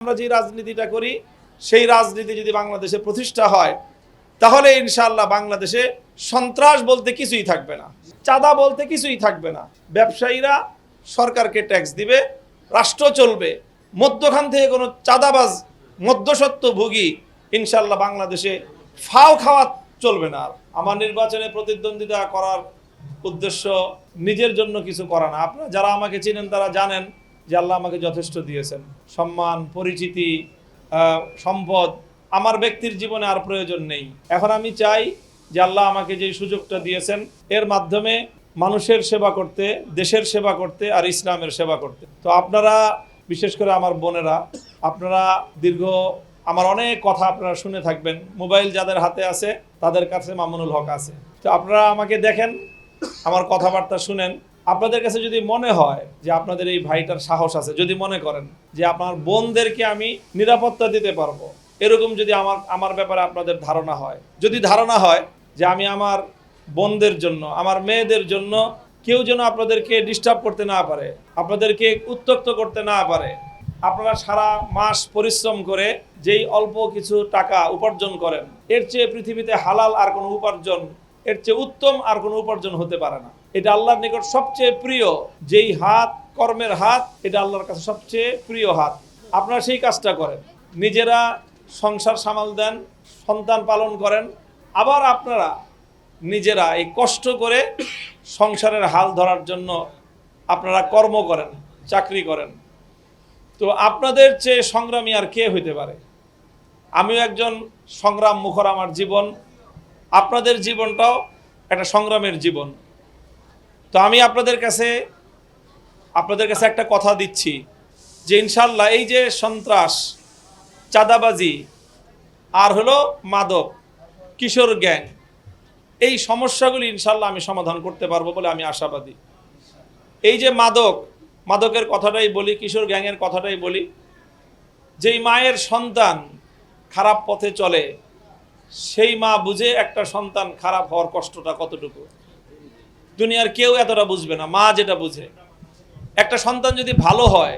আমরা যে রাজনীতিটা করি সেই রাজনীতি যদি বাংলাদেশে প্রতিষ্ঠা হয় তাহলে ইনশাআল্লাহ বাংলাদেশে সন্ত্রাস বলতে কিছুই থাকবে না, চাঁদা বলতে কিছুই থাকবে না। ব্যবসায়ীরা সরকারকে ট্যাক্স দিবে, রাষ্ট্র চলবে। মধ্যখান থেকে কোনো চাঁদাবাজ মধ্যস্বত্বভোগী ইনশাআল্লাহ বাংলাদেশে ফাও খাওয়া চলবে না। আমার নির্বাচনে প্রতিদ্বন্দ্বিতা করার উদ্দেশ্য নিজের জন্য কিছু করা না। আপনারা যারা আমাকে চিনেন তারা জানেন যে আল্লাহ আমাকে যথেষ্ট দিয়েছেন, সম্মান, পরিচিতি, সম্পদ। আমার ব্যক্তির জীবনে আর প্রয়োজন নেই। এখন আমি চাই যে আল্লাহ আমাকে যে সুযোগটা দিয়েছেন এর মাধ্যমে মানুষের সেবা করতে, দেশের সেবা করতে আর ইসলামের সেবা করতে। তো আপনারা, বিশেষ করে আমার বোনেরা, আপনারা আমার অনেক কথা আপনারা শুনে থাকবেন। মোবাইল যাদের হাতে আছে তাদের কাছে মামুনুল হক আছে। তো আপনারা আমাকে দেখেন, আমার কথাবার্তা শুনেন। আপনাদের কাছে যদি মনে হয় যে আপনাদের এই ভাইটার সাহস আছে, যদি মনে করেন যে আপনার বোনদেরকে আমি নিরাপত্তা দিতে পারবো, এরকম যদি আমার ব্যাপারে আপনাদের ধারণা হয়, যদি ধারণা হয় যে আমি আমার বোনদের জন্য, আমার মেয়েদের জন্য কেউ যেন আপনাদেরকে ডিস্টার্ব করতে না পারে, আপনাদেরকে উত্ত্যক্ত করতে না পারে, আপনারা সারা মাস পরিশ্রম করে যেই অল্প কিছু টাকা উপার্জন করেন, এর চেয়ে পৃথিবীতে হালাল আর কোনো উপার্জন, এর চেয়ে উত্তম আর কোনো উপার্জন হতে পারে না। এটা আল্লাহর নিকট সবচেয়ে প্রিয় যেই হাত, কর্মের হাত, এটা আল্লাহর কাছে সবচেয়ে প্রিয় হাত। আপনারা সেই কাজটা করেন, নিজেরা সংসার সামাল দেন, সন্তান পালন করেন, আবার আপনারা নিজেরা এই কষ্ট করে সংসারের হাল ধরার জন্য আপনারা কর্ম করেন, চাকরি করেন। তো আপনাদের চেয়ে সংগ্রামী আর কে হইতে পারে? আমিও একজন সংগ্রাম মুখর আমার জীবন, আপনাদের জীবনটাও একটা সংগ্রামের জীবন। তো আমি আপনাদের কাছে একটা কথা দিচ্ছি যে ইনশাল্লাহ এই যে সন্ত্রাস, চাঁদাবাজি আর হলো মাদক, কিশোর গ্যাং, এই সমস্যাগুলি ইনশাল্লাহ আমি সমাধান করতে পারবো বলে আমি আশাবাদী। এই যে মাদকের কথাটাই বলি, কিশোর গ্যাংয়ের কথাটাই বলি, যেই মায়ের সন্তান খারাপ পথে চলে সেই মা বুঝে একটা সন্তান খারাপ হওয়ার কষ্টটা কতটুকু। দুনিয়ার কেউ এতটা বুঝবে না, মা যেটা বুঝে। একটা সন্তান যদি ভালো হয়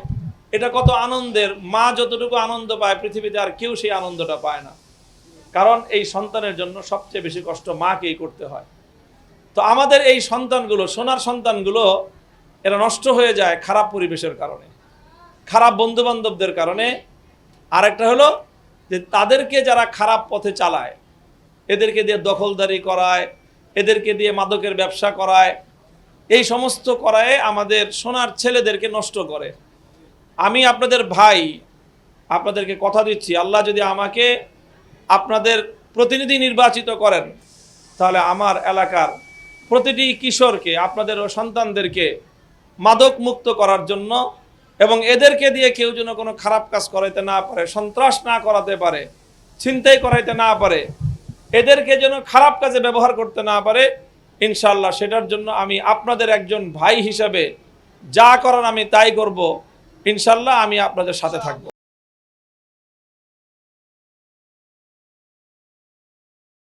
এটা কত আনন্দের, মা যতটুকু আনন্দ পায় পৃথিবীতে আর কেউ সেই আনন্দটা পায় না। কারণ এই সন্তানের জন্য সবচেয়ে বেশি কষ্ট মাকেই করতে হয়। তো আমাদের এই সন্তানগুলো, সোনার সন্তানগুলো, এরা নষ্ট হয়ে যায় খারাপ পরিবেশের কারণে, খারাপ বন্ধু বান্ধবদের কারণে। আরেকটা হলো যে তাদেরকে যারা খারাপ পথে চালায়, এদেরকে দিয়ে দখলদারি করায়, এদেরকে দিয়ে মাদকের ব্যবসা করায়, এই সমস্ত করায় আমাদের সোনার ছেলেদেরকে নষ্ট করে। আমি আপনাদের ভাই, আপনাদেরকে কথা দিচ্ছি, আল্লাহ যদি আমাকে আপনাদের প্রতিনিধি নির্বাচিত করেন তাহলে আমার এলাকার প্রতিটি কিশোরকে, আপনাদের সন্তানদেরকে মাদক মুক্ত করার জন্য, এবং এদেরকে দিয়ে কেউ যেন কোনো খারাপ কাজ করাইতে না পারে, সন্ত্রাস না করাতে পারে, ছিনতাই করাইতে না পারে, এদেরকে যেন খারাপ কাজে ব্যবহার করতে না পারে, ইনশাআল্লাহ সেটার জন্য আমি আপনাদের একজন ভাই হিসাবে যা করার আমি তাই করব। ইনশাআল্লাহ আমি আপনাদের সাথে থাকব।